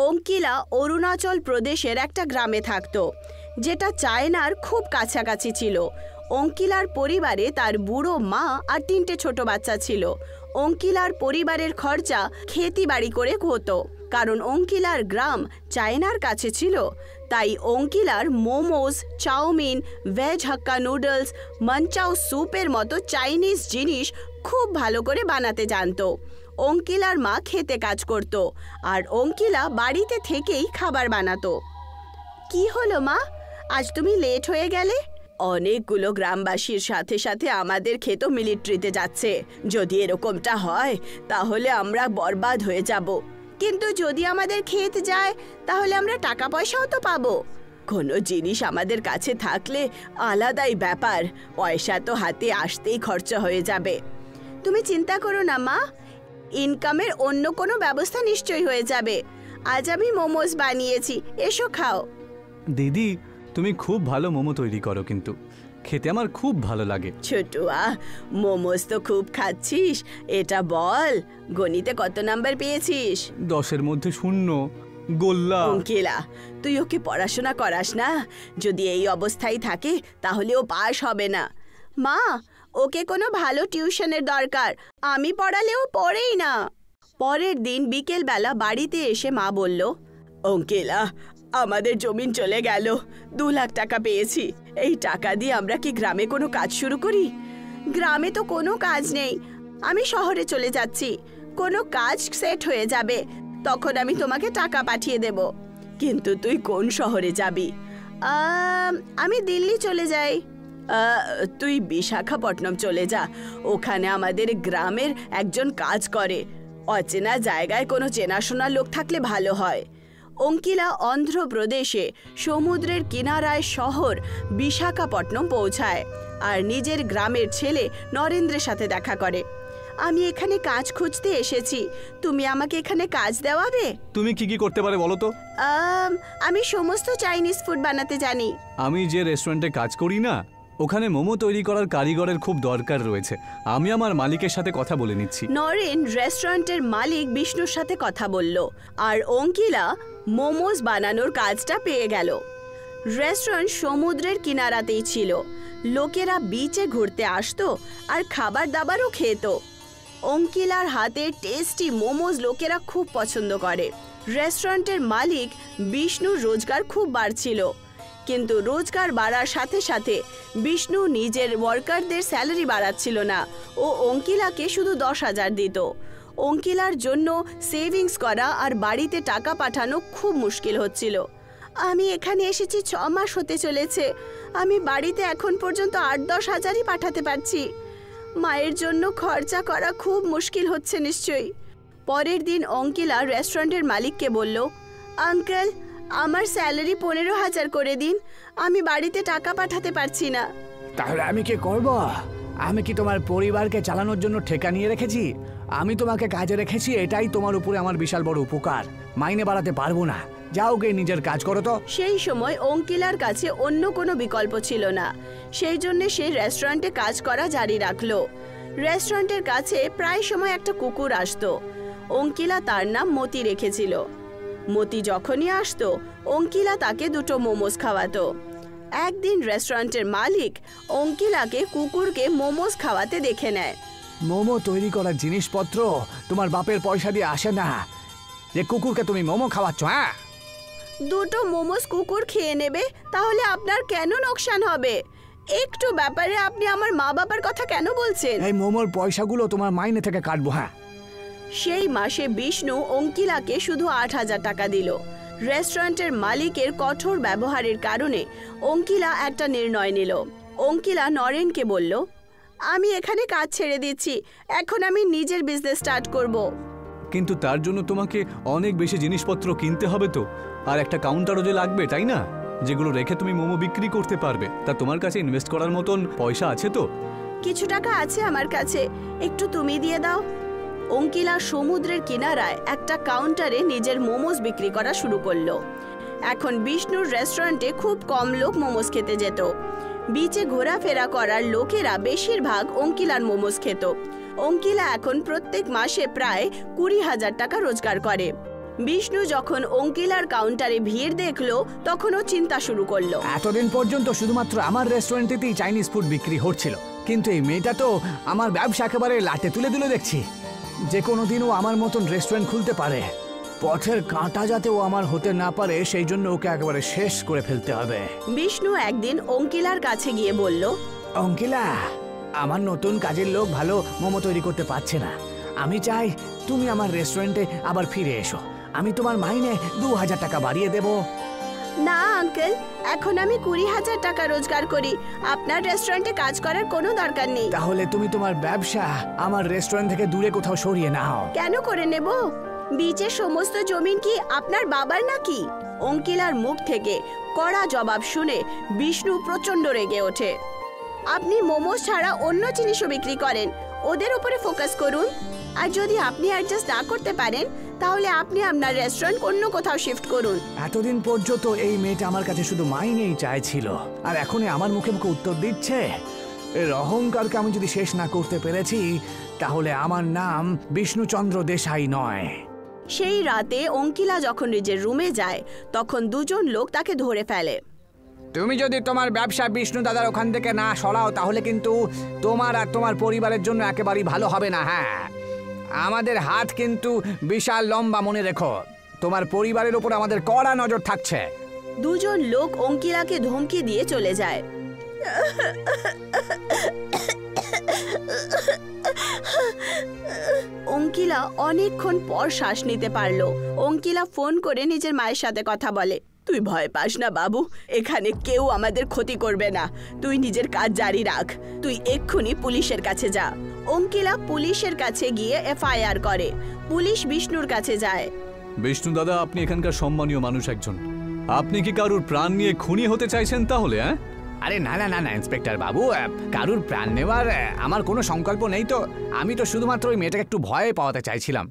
অঙ্কিলা অরুণাচল প্রদেশের একটা গ্রামে থাকত, যেটা চায়নার খুব কাছাকাছি ছিল। অঙ্কিলার পরিবারে তার বুড়ো মা আর 3টে ছোট বাচ্চা ছিল। অঙ্কিলার পরিবারের খরচা খেতি বাড়ি করে হতো, কারণ অঙ্কিলার গ্রাম চায়নার কাছে ছিল। তাই অঙ্কিলার momos, chowmein, veg Hakka noodles, manchow স্যুপের মতো চাইনিজ জিনিস খুব ভালো করে বানাতে জানতো। অঙ্কিলার মা খেতে কাজ করত, আর অঙ্কিলা বাড়িতে থেকেই খাবার বানাতো। কি হলো মা, আজ তুমি লেট হয়ে গেলে? অনেকগুলো গ্রামবাসীর সাথে সাথে আমাদের ক্ষেতও মিলিটারিতে যাচ্ছে। যদি এরকমটা হয় তাহলে আমরা বরবাদ হয়ে যাব। কিন্তু যদি আমাদের ক্ষেত যায় তাহলে আমরা টাকা পয়সাও তো পাবো। কোনো জিনিস আমাদের কাছে থাকলে আলাদাই ব্যাপার, পয়সা তো হাতে আসতেই খরচা হয়ে যাবে। তুমি চিন্তা করো না মা, ইনকামের অন্য কোনো ব্যবস্থা নিশ্চয়ই হয়ে যাবে। আজ আমি মোমোস বানিয়েছি, এসো খাও। দিদি, তুমি খুব ভালো মোমো তৈরি করো, কিন্তু খেতে আমার খুব ভালো লাগে। ছোটুয়া, মোমোস তো খুব খাচ্ছিস, এটা বল গণিতে কত নাম্বার পেয়েছিস? 10-এর মধ্যে 0। গোল্লা। অঙ্কিলা, তুই ওকে পড়াশোনা করাস না। যদি এই অবস্থায় থাকে তাহলে ও পাস হবে না। মা, ওকে কোনো ভালো টিউশনের দরকার, আমি পড়ালেও পড়েই না। পরের দিন বিকেলবেলা বাড়িতে এসে মা বলল, অঙ্কিলা, আমাদের জমিন চলে গেল, 2 লাখ টাকা পেয়েছি। এই টাকা দিয়ে আমরা কি গ্রামে কোনো কাজ শুরু করি? গ্রামে তো কোনো কাজ নেই, আমি শহরে চলে যাচ্ছি। কোনো কাজ সেট হয়ে যাবে, তখন আমি তোমাকে টাকা পাঠিয়ে দেব। কিন্তু তুই কোন শহরে যাবি? আমি দিল্লি চলে যাই। তুই বিশাখাপট্টনম চলে যা, ওখানে আমাদের গ্রামের একজন কাজ করে। অচেনা জায়গায় কোনো চেনাশোনা লোক থাকলে ভালো হয়। অঙ্কিলা অন্ধ্রপ্রদেশে সমুদ্রের কিনারায় শহর বিশাখাপট্টনম পৌঁছায় আর নিজের গ্রামের ছেলে নরেন্দ্রের সাথে দেখা করে। আমি এখানে কাজ খুঁজতে এসেছি, তুমি আমাকে এখানে কাজ দেওয়াবে? তুমি কি কি করতে পারে বলো তো? আমি সমস্ত চাইনিজ ফুড বানাতে জানি। আমি যে রেস্টুরেন্টে কাজ করি না, ওখানে মোমো তৈরি করার কারিগরের খুব দরকার রয়েছে। আমি আমার মালিকের সাথে কথা বলে নিচ্ছি। নরেন রেস্টুরেন্টের মালিক বিষ্ণুর সাথে কথা বলল, আর অঙ্কিলা মোমোস বানানোর কাজটা পেয়ে গেল। রেস্টুরেন্ট সমুদ্রের কিনারাতেই ছিল। লোকেরা বিচে ঘুরতে আসতো আর খাবার দাবারও খেত। অঙ্কিলার হাতে টেস্টি মোমোস লোকেরা খুব পছন্দ করে। রেস্টুরেন্টের মালিক বিষ্ণুর রোজগার খুব বাড়ছিল, কিন্তু রোজগার বাড়ার সাথে সাথে বিষ্ণু নিজের ওয়ার্কারদের স্যালারি বাড়াচ্ছিল না। ও অঙ্কিলাকে শুধু 10,000 দিত। অঙ্কিলার জন্য সেভিংস করা আর বাড়িতে টাকা পাঠানো খুব মুশকিল হচ্ছিল। আমি এখানে এসেছি 6 মাস হতে চলেছে, আমি বাড়িতে এখন পর্যন্ত 8-10 হাজারই পাঠাতে পারছি। মায়ের জন্য খরচা করা খুব মুশকিল হচ্ছে নিশ্চয়ই। পরের দিন অঙ্কিলা রেস্টুরেন্টের মালিককে বলল, আঙ্কেল, আমার স্যালারি 15,000 করে দিন, আমি বাড়িতে টাকা পাঠাতে পারছি না। তাহলে আমি কি করব? আমি কি তোমার পরিবারকে চালানোর জন্য ঠেকা নিয়ে রেখেছি? আমি তোমাকে কাজে রেখেছি, এটাই তোমার উপরে আমার বিশাল বড় উপকার। মাইনে বাড়াতে পারবো না, যাও গিয়ে নিজের কাজ করো তো। সেই সময় অঙ্কিলার কাছে অন্য কোনো বিকল্প ছিল না, সেই জন্য সে রেস্টুরেন্টে কাজ করা জারি রাখলো। রেস্টুরেন্টের কাছে প্রায় সময় একটা কুকুর আসতো। অঙ্কিলা তার নাম মতি রেখেছিল। মতি যখনই আসতো অঙ্কিলা তাকে 2টো মোমোস খাওয়াতো। একদিন রেস্টুরেন্টের মালিক অঙ্কিলাকে কুকুরকে মোমোস খাওয়াতে দেখে নেয়। মোমো তৈরি করার জিনিসপত্র তোমার বাপের পয়সা দিয়ে আসে না, যে কুকুরকে তুমি মোমো খাওয়াচ্ছ। হ্যাঁ, 2টো মোমোস কুকুর খেয়ে নেবে, তাহলে আপনার কেন লোকসান হবে? একটু ব্যাপারে আপনি আমার মা বাবার কথা কেন বলছেন? এই মোমোর পয়সাগুলো তোমার মাইনে থেকে কাটবো। হ্যাঁ। সেই মাসে বিষ্ণু অঙ্কিলাকে শুধু 8,000 টাকা দিল। রেস্টুরেন্টের মালিকের কঠোর ব্যবহারের কারণে অঙ্কিলা একটা নির্ণয় নিল। অঙ্কিলা নরেনকে বলল, আমি এখানে কাজ ছেড়ে দিচ্ছি, এখন আমি নিজের বিজনেস স্টার্ট করব। কিন্তু তার জন্য তোমাকে অনেক বেশি জিনিসপত্র কিনতে হবে তো, আর একটা কাউন্টারও যে লাগবে, তাই না? যেগুলো রেখে তুমি মোমো বিক্রি করতে পারবে। তা তোমার কাছে ইনভেস্ট করার মতন পয়সা আছে তো? কিছু টাকা আছে আমার কাছে, একটু তুমি দিয়ে দাও। অঙ্কিলা সমুদ্রের কিনারায় একটা কাউন্টারে নিজের মোমোস বিক্রি করা শুরু করলো। এখন বিষ্ণুর রেস্টুরেন্টে খুব কম লোক মোমোস খেতে যেত। বিচে ঘোরাফেরা করার লোকেরা বেশিরভাগ অঙ্কিলার মোমোস খেত। অঙ্কিলা এখন প্রত্যেক মাসে প্রায় 20,000 টাকা রোজগার করে। বিষ্ণু যখন অঙ্কিলার কাউন্টারে ভিড় দেখলো তখন ও চিন্তা শুরু করলো। এতদিন পর্যন্ত শুধুমাত্র আমার রেস্টুরেন্টেতেই চাইনিজ ফুড বিক্রি হচ্ছিল, কিন্তু এই মেয়েটা তো আমার ব্যবসা একেবারে লাটে তুলে দিল দেখছি। যে কোনো দিনও আমার মতন রেস্টুরেন্ট খুলতে পারে। পথের কাঁটা যাতে ও আমার হতে না পারে সেই জন্য ওকে একেবারে শেষ করে ফেলতে হবে। বিষ্ণু একদিন অঙ্কিলার কাছে গিয়ে বলল, অঙ্কিলা, আমার নতুন কাজের লোক ভালো মোমো তৈরি করতে পারছে না। আমি চাই তুমি আমার রেস্টুরেন্টে আবার ফিরে এসো। আমি তোমার মাইনে 2000 টাকা বাড়িয়ে দেব। না আঙ্কেল, এখন আমি 20,000 টাকা রোজগার করি, আপনার রেস্টুরেন্টে কাজ করার কোনো দরকার নেই। তাহলে তুমি তোমার ব্যবসা আমার রেস্টুরেন্ট থেকে দূরে কোথাও সরিয়ে নাও। কেন করে নেব? বিচের সমস্ত জমিন কি আপনার বাবার নাকি? অঙ্কিলার মুখ থেকে কড়া জবাব শুনে বিষ্ণু প্রচন্ড রেগে ওঠে। আপনি মোমোস ছাড়া অন্য জিনিসও বিক্রি করেন, ওদের উপরে ফোকাস করুন। আর যদি আপনি অ্যাডজাস্ট না করতে পারেন তাহলে আপনি আপনার রেস্টুরেন্ট অন্য কোথাও শিফট করুন। এতদিন পর্যন্ত এই মেয়েটা আমার কাছে শুধু মাইনেই চাইছিল, আর এখনই আমার মুখে মুখে উত্তর দিচ্ছে। এর অহংকারকে আমি যদি শেষ না করতে পেরেছি তাহলে আমার নাম বিষ্ণুচন্দ্র দেশাই নয়। সেই রাতে অঙ্কিলা যখন নিজের রুমে যায় তখন দুজন লোক তাকে ধরে ফেলে। তুমি যদি তোমার ব্যবসা বিষ্ণু দাদার ওখান থেকে না সরাও তাহলে কিন্তু তোমার আর তোমার পরিবারের জন্য একেবারেই ভালো হবে না। হ্যাঁ, আমাদের হাত কিন্তু বিশাল লম্বা, মনে রেখো। তোমার পরিবারের উপর আমাদের কড়া নজর থাকছে। দুজন লোক অঙ্কিলাকে ধমকি দিয়ে চলে যায়। অঙ্কিলা অনেকক্ষণ পর শ্বাস নিতে পারলো। অঙ্কিলা ফোন করে নিজের মায়ের সাথে কথা বলে। তুই ভয় পাস না বাবু, এখানে কেউ আমাদের ক্ষতি করবে না। তুই নিজের কাজ জারি রাখ, তুই এক্ষুনি পুলিশের কাছে যা। অঙ্কিলা পুলিশের কাছে গিয়ে এফআইআর করে। পুলিশ বিষ্ণুর কাছে যায়। বিষ্ণু দাদা, আপনি এখানকার সম্মানীয় মানুষ একজন। আপনি কি কারুর প্রাণ নিয়ে খুনি হতে চাইছেন তাহলে? হ্যাঁ, আরে না না না না ইন্সপেক্টর বাবু, কারুর প্রাণ নেওয়ার আমার কোনো সংকল্প নেই তো। আমি তো শুধুমাত্র ওই মেয়েটাকে একটু ভয় পাওয়াতে চাইছিলাম।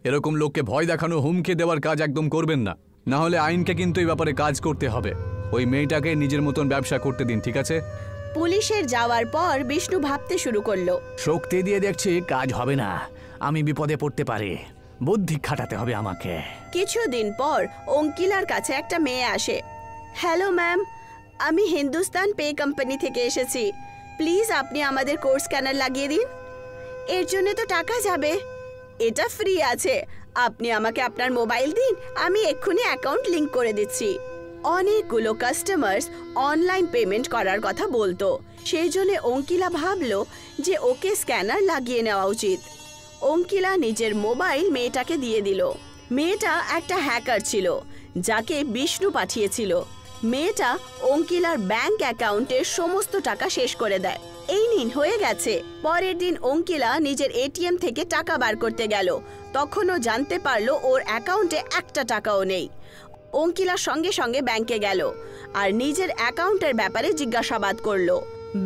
এরকম লোককে ভয় দেখানো, হুমকি দেওয়ার কাজ একদম করবেন না, না হলে আইনকে কিন্তু এই ব্যাপারে কাজ করতে হবে। ওই মেয়েটাকে নিজের মতন ব্যবসা করতে দিন, ঠিক আছে? পুলিশের যাওয়ার পর বিষ্ণু ভাবতে শুরু করলো। শক্তি দিয়ে দেখছি কাজ হবে না, আমি বিপদে পড়তে পারি। বুদ্ধি খাটাতে হবে আমাকে। কিছুদিন পর অঙ্কিলার কাছে একটা মেয়ে আসে। হ্যালো ম্যাম, আমি হিন্দুস্তান পে কোম্পানি থেকে এসেছি। প্লিজ আপনি আমাদের কোড স্ক্যানার লাগিয়ে দিন। এর জন্য তো টাকা যাবে, এটা ফ্রি আছে। আপনি আমাকে আপনার মোবাইল দিন, আমি এক্ষুনি অ্যাকাউন্ট লিংক করে দিচ্ছি। অনেকগুলো কাস্টমার্স অনলাইন পেমেন্ট করার কথা বলতো, সেই জন্য অঙ্কিলা ভাবলো যে ওকে স্ক্যানার লাগিয়ে নেওয়া উচিত। অঙ্কিলা নিজের মোবাইল মেয়েটাকে দিয়ে দিল। মেয়েটা একটা হ্যাকার ছিল যাকে বিষ্ণু পাঠিয়েছিল। মেয়েটা অঙ্কিলার ব্যাংক অ্যাকাউন্টের সমস্ত টাকা শেষ করে দেয়। এই নিন, হয়ে গেছে। পরের দিন অঙ্কিলা নিজের এটিএম থেকে টাকা বার করতে গেল, তখনও জানতে পারলো ওর অ্যাকাউন্টে একটা টাকাও নেই। অঙ্কিলা সঙ্গে সঙ্গে ব্যাংকে গেল আর নিজের অ্যাকাউন্টের ব্যাপারে জিজ্ঞাসাবাদ করলো।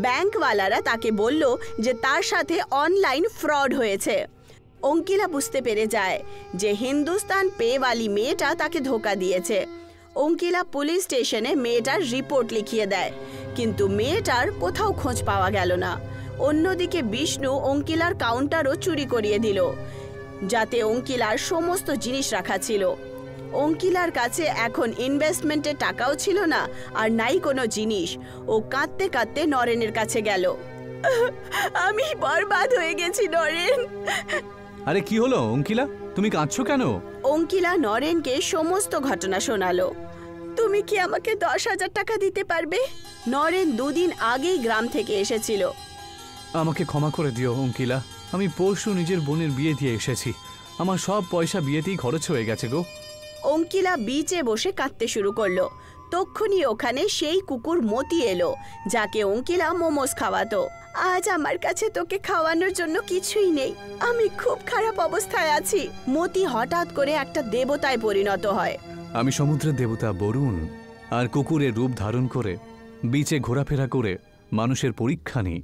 ব্যাংকওয়ালারা তাকে বলল যে তার সাথে অনলাইন ফ্রড হয়েছে। অঙ্কিলা বুঝতে পেরে যায় যে হিন্দুস্তান পেওয়ালি মেয়েটা তাকে ধোকা দিয়েছে। অঙ্কিলা পুলিশ স্টেশনে মেয়েটার রিপোর্ট লিখিয়ে দেয়, কিন্তু মেয়েটার কোথাও খোঁজ পাওয়া গেল না। অন্যদিকে বিষ্ণু অঙ্কিলার কাউন্টারও চুরি করিয়ে দিল, যাতে অঙ্কিলার সমস্ত জিনিস রাখা ছিল। অঙ্কিলার কাছে এখন ইনভেস্টমেন্টের টাকাও ছিল না, আর নাই কোনো জিনিস। ও কাঁদতে কাঁদতে নরেনের কাছে গেল। আমি বরবাদ হয়ে গেছি নরেন। আরে কি হলো অঙ্কিলা, তুমি কাঁদছো কেন? অঙ্কিলা নরেনকে সমস্ত ঘটনা শোনালো। তুমি কি আমাকে 10,000 টাকা দিতে পারবে? নরেন 2 দিন আগেই গ্রাম থেকে এসেছিল। আমাকে ক্ষমা করে দিও অঙ্কিলা, আমি পরশু নিজের বোনের বিয়ে দিয়ে এসেছি। আমার সব পয়সা বিয়েতেই খরচ হয়ে গেছে গো। অঙ্কিলা বিচে বসে কাঁদতে শুরু করলো। তক্ষুনি ওখানে সেই কুকুর মতি এলো, যাকে অঙ্কিলা মোমোস খাওয়াতো। আজ আমার কাছে তোকে খাওয়ানোর জন্য কিছুই নেই, আমি খুব খারাপ অবস্থায় আছি। মতি হঠাৎ করে একটা দেবতায় পরিণত হয়। আমি সমুদ্রের দেবতা বরুণ, আর কুকুরের রূপ ধারণ করে বিচে ঘোরাফেরা করে মানুষের পরীক্ষা নিই।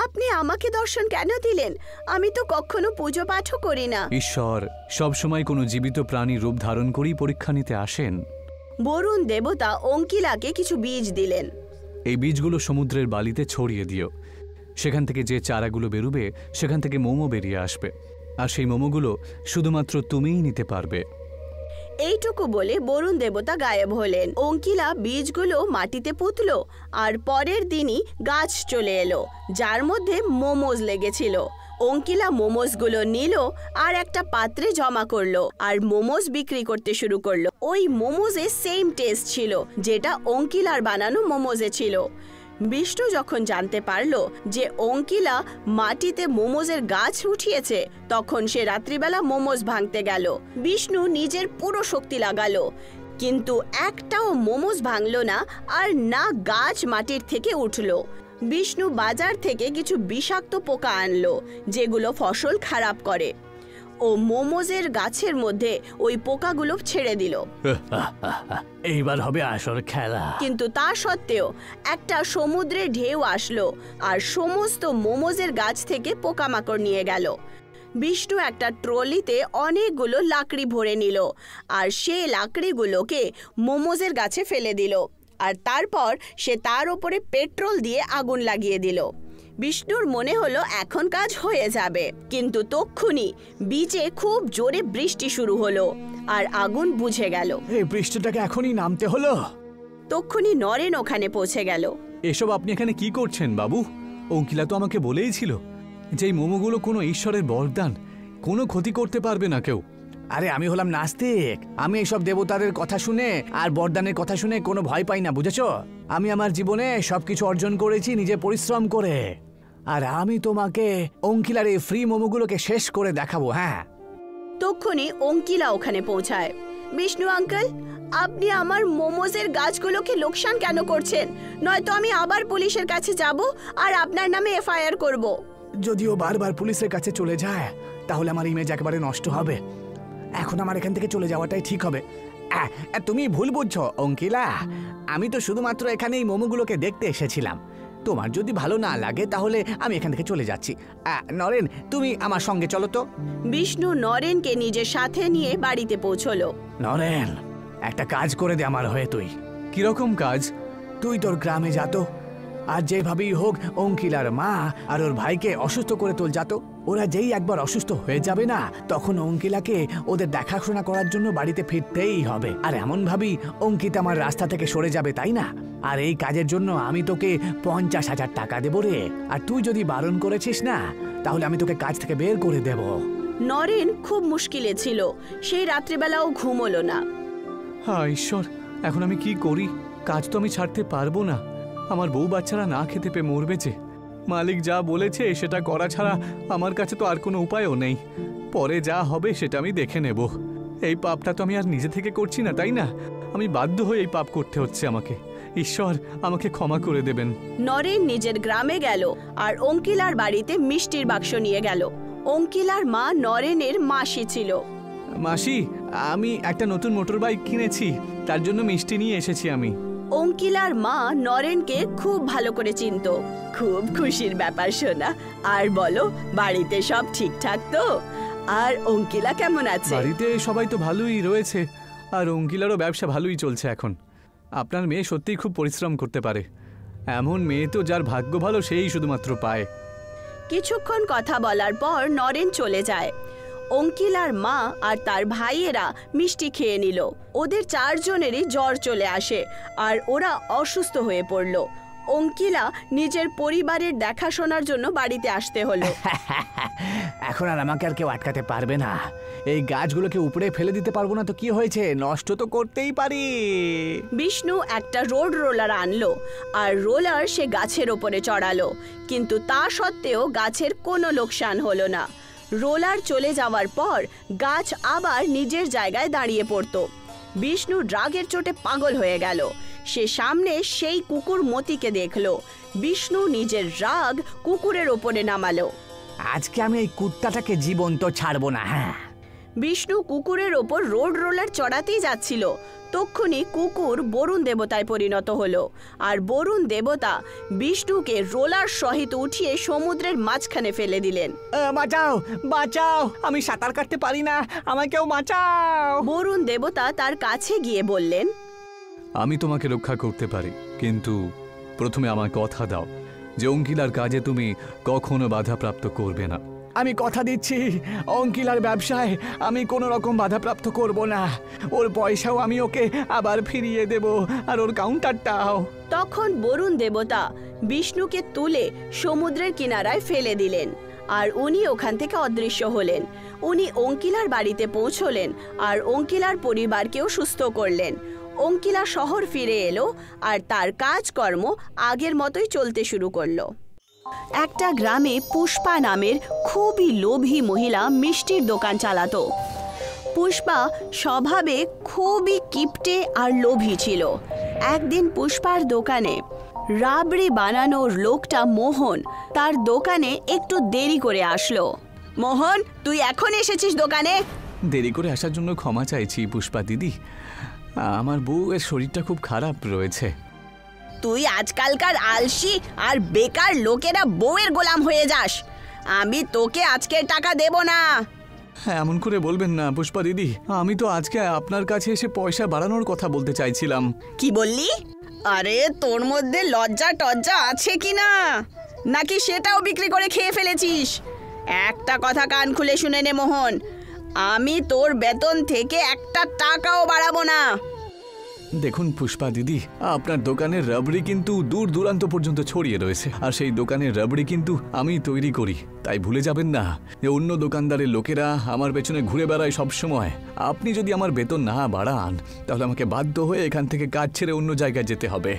আপনি আমাকে দর্শন কেন দিলেন? আমি তো কখনো পুজো পাঠও করি না। ঈশ্বর সবসময় কোনো জীবিত প্রাণী রূপ ধারণ করেই পরীক্ষা নিতে আসেন। বরুণ দেবতা অঙ্কিলাকে কিছু বীজ দিলেন। এই বীজগুলো সমুদ্রের বালিতে ছড়িয়ে দিও। সেখান থেকে যে চারাগুলো বেরোবে সেখান থেকে মোমো বেরিয়ে আসবে, আর সেই মোমোগুলো শুধুমাত্র তুমিই নিতে পারবে। এইটুকু বলে বরুণ দেবতা গায়েব হলেন। অঙ্কিলা বীজগুলো মাটিতে পুঁতলো আর পরের দিনই গাছ চলে এলো, যার মধ্যে মোমোজ লেগেছিল। অঙ্কিলা মোমোজগুলো নিল আর একটা পাত্রে জমা করলো আর মোমোজ বিক্রি করতে শুরু করলো। ওই মোমোজে সেম টেস্ট ছিল যেটা অঙ্কিলার বানানো মোমোজে ছিল। বিষ্ণু যখন জানতে পারলো যে অঙ্কিলা মাটিতে মোমোজের গাছ উঠিয়েছে, তখন সে রাত্রিবেলা মোমোজ ভাঙতে গেল। বিষ্ণু নিজের পুরো শক্তি লাগালো, কিন্তু একটাও মোমোজ ভাঙলো না আর না গাছ মাটির থেকে উঠলো। বিষ্ণু বাজার থেকে কিছু বিষাক্ত পোকা আনলো যেগুলো ফসল খারাপ করে। ও মোমোজের গাছের মধ্যে ওই পোকাগুলো ছেড়ে দিল। এইবার হবে আসল খেলা। কিন্তু তা সত্ত্বেও একটা সমুদ্রের ঢেউ আসলো আর সমস্ত মোমোজের গাছ থেকে পোকামাকড় নিয়ে গেল। বিষ্ণু একটা ট্রলিতে অনেকগুলো লাকড়ি ভরে নিল আর সেই লাকড়িগুলোকে মোমোজের গাছে ফেলে দিল আর তারপর সে তার উপরে পেট্রোল দিয়ে আগুন লাগিয়ে দিল। বিষ্ণুর মনে হলো এখন কাজ হয়ে যাবে, কিন্তু তক্ষুনি বিচে খুব জোরে বৃষ্টি শুরু হলো আর আগুন বুঝে গেল। এই বৃষ্টিটাকে এখনই নামতে হলো। তক্ষুনি নরেন ওখানে পৌঁছে গেল। এসব আপনি এখানে কি করছেন বাবু? অঙ্কিলা তো আমাকে বলেই ছিল যে এই মোমোগুলো কোনো ঈশ্বরের বরদান, কোনো ক্ষতি করতে পারবে না কেউ। আরে আমি হলাম নাস্তিক, আমি এইসব দেবতাদের কথা শুনে আর বরদানের কথা শুনে কোনো ভয় পাই না, বুঝেছো? আমি আমার জীবনে সবকিছু অর্জন করেছি নিজে পরিশ্রম করে, আর আমি তোমাকে অঙ্কিলার এই ফ্রি মোমোগুলোকে শেষ করে দেখাবো। হ্যাঁ, তক্ষুনি অঙ্কিলা ওখানে পৌঁছায়। বিষ্ণু আঙ্কেল, আপনি আমার মোমোজের গাছগুলোকে লোকসান কেন করছেন? নয়তো আমি আবার পুলিশের কাছে যাব আর আপনার নামে এফআইআর করব। যদিও বারবার পুলিশের কাছে চলে যায় তাহলে আমার ইমেজ একেবারে নষ্ট হবে। এখন আমার এখান থেকে চলে যাওয়াটাই ঠিক হবে। তুমি ভুল বুঝছো অঙ্কিলা, আমি তো শুধুমাত্র এখানে এই মোমোগুলোকে দেখতে এসেছিলাম। তোমার যদি ভালো না লাগে তাহলে আমি এখান থেকে চলে যাচ্ছি। নরেন, তুমি আমার সঙ্গে চলো তো। বিষ্ণু নরেনকে নিজের সাথে নিয়ে বাড়িতে পৌঁছলো। নরেন, একটা কাজ করে দে আমার হয়ে। তুই কিরকম কাজ? তুই তোর গ্রামে যা তো, আর যেভাবেই হোক অঙ্কিলার মা আর ওর ভাইকে অসুস্থ করে তোল যাতো। ওরা যেই একবার অসুস্থ হয়ে যাবে না, তখন অঙ্কিলাকে ওদের দেখাশোনা করার জন্য বাড়িতে ফিরতেই হবে। আর এমন ভাবি অঙ্কিতা আমার রাস্তা থেকে সরে যাবে, তাই না? আর এই কাজের জন্য আমি তোকে 50,000 টাকা দেবো রে। আর তুই যদি বারণ করেছিস না, তাহলে আমি তোকে কাজ থেকে বের করে দেব। নরেন খুব মুশকিলে ছিল, সেই রাত্রিবেলাও ঘুমোলো না। হ্যাঁ ঈশ্বর, এখন আমি কি করি? কাজ তো আমি ছাড়তে পারবো না। আমার বউ বাচ্চারা না খেতে পেয়ে মরবে যে। মালিক যা বলেছে সেটা করা ছাড়া আমার কাছে তো আর কোনো উপায়ও নেই। পরে যা হবে সেটা আমি দেখে নেব। এই পাপটা তো আমি আর নিজে থেকে করছি না, তাই না? আমি বাধ্য হয়ে এই পাপ করতে হচ্ছে আমাকে। ঈশ্বর আমাকে ক্ষমা করে দেবেন। নরেন নিজের গ্রামে গেল আর অঙ্কিলার বাড়িতে মিষ্টির বাক্স নিয়ে গেল। অঙ্কিলার মা নরেনের মাসি ছিল। মাসি, আমি একটা নতুন মোটর বাইক কিনেছি, তার জন্য মিষ্টি নিয়ে এসেছি আমি। অঙ্কিলার মা নরেনকে খুব ভালো করে চিনত। খুব খুশির ব্যাপার সোনা। আর বলো, বাড়িতে সব ঠিকঠাক তো? আর অঙ্কিলা কেমন আছে? বাড়িতে সবাই তো ভালোই রয়েছে, আর অঙ্কিলারও ব্যবসা ভালোই চলছে এখন। আপনার মেয়ে সত্যিই খুব পরিশ্রম করতে পারে। এমন মেয়ে তো যার ভাগ্য ভালো সেই শুধুমাত্র পায়। কিছুক্ষণ কথা বলার পর নরেন চলে যায়। অঙ্কিলার মা আর তার ভাইয়েরা মিষ্টি খেয়ে নিল। ওদের 4 জনেরই জ্বর চলে আসে আর ওরা অসুস্থ হয়ে পড়ল। অঙ্কিলা নিজের পরিবারের দেখাশোনার জন্য বাড়িতে আসতে হলো। এখন আর আমাকে আর কেউ আটকাতে পারবে না। এই গাছগুলোকে উপরে ফেলে দিতে পারবো না তো কি হয়েছে, নষ্ট তো করতেই পারি। বিষ্ণু একটা রোড রোলার আনলো আর রোলার সে গাছের ওপরে চড়ালো, কিন্তু তা সত্ত্বেও গাছের কোনো লোকসান হলো না। রোলার চলে যাওয়ার পর গাছ আবার নিজের জায়গায় দাঁড়িয়ে পড়তো। বিষ্ণু রাগের চোটে পাগল হয়ে গেল। সে সামনে সেই কুকুর মতিকে দেখলো। বিষ্ণু নিজের রাগ কুকুরের ওপরে নামালো। আজকে আমি এই কুত্তাটাকে জীবন্ত ছাড়বো না। হ্যাঁ, বিষ্ণু কুকুরের ওপর রোড রোলার চড়াতেই যাচ্ছিল। তক্ষুনি কুকুর বরুণ দেবতায় পরিণত হলো আর বরুণ দেবতা বিষ্ণুকে রোলার সহিত উঠিয়ে সমুদ্রের মাঝখানে ফেলে দিলেন। বাঁচাও, বাঁচাও, আমি সাঁতার কাটতে পারি না, আমাকেও বাঁচাও। বরুণ দেবতা তার কাছে গিয়ে বললেন, আমি তোমাকে রক্ষা করতে পারি, কিন্তু প্রথমে আমায় কথা দাও যে অঙ্কিলার কাজে তুমি কখনো বাধাপ্রাপ্ত করবে না। আমি কথা দিচ্ছি অঙ্কিলার ব্যবসায় আমি কোনো রকম বাধাপ্রাপ্ত করব না। ওর পয়সাও আমি ওকে আবার ফিরিয়ে দেব, আর ওর কাউন্টারটাও। তখন বরুণ দেবতা বিষ্ণুকে তুলে সমুদ্রের কিনারায় ফেলে দিলেন, আর উনি ওখান থেকে অদৃশ্য হলেন। উনি অঙ্কিলার বাড়িতে পৌঁছলেন আর অঙ্কিলার পরিবারকেও সুস্থ করলেন। অঙ্কিলা শহর ফিরে এলো আর তার কাজকর্ম আগের মতোই চলতে শুরু করলো। একটা গ্রামে পুষ্পা নামের খুবই লোভী মহিলা মিষ্টির দোকান চালাতো। পুষ্পা স্বভাবে খুবই কিপটে আর লোভী ছিল। একদিন পুষ্পার দোকানে রাবড়ি বানানোর লোকটা মোহন তার দোকানে একটু দেরি করে আসলো। মোহন, তুই এখন এসেছিস দোকানে? দেরি করে আসার জন্য ক্ষমা চাইছি পুষ্পা দিদি, আমার বউয়ের শরীরটা খুব খারাপ রয়েছে। তুই আজকালকার আলসি আর বেকার লোকেরা বউয়ের গোলাম হয়ে যাস। আমি তোকে আজকের টাকা দেব না। হ্যাঁ, এমন করে বলবেন না পুষ্পা দিদি, আমি তো আজকে আপনার কাছে এসে পয়সা বাড়ানোর কথা বলতে চাইছিলাম। কি বললি? আরে তোর মধ্যে লজ্জা টজ্জা আছে কি না, নাকি সেটাও বিক্রি করে খেয়ে ফেলেছিস? একটা কথা কান খুলে শুনে নে মোহন, আমি তোর বেতন থেকে একটা টাকাও বাড়াবো না। দেখুন পুষ্পা দিদি, আপনার দোকানের রাবড়ি কিন্তু দূর দূরান্ত পর্যন্ত ছড়িয়ে রয়েছে, আর সেই দোকানের রাবড়ি কিন্তু আমি তৈরি করি। তাই ভুলে যাবেন না যে অন্য দোকানদারের লোকেরা আমার পেছনে ঘুরে বেড়ায় সব সময়। আপনি যদি আমার বেতন না বাড়ান তাহলে আমাকে বাধ্য হয়ে এখান থেকে কাজ ছেড়ে অন্য জায়গায় যেতে হবে।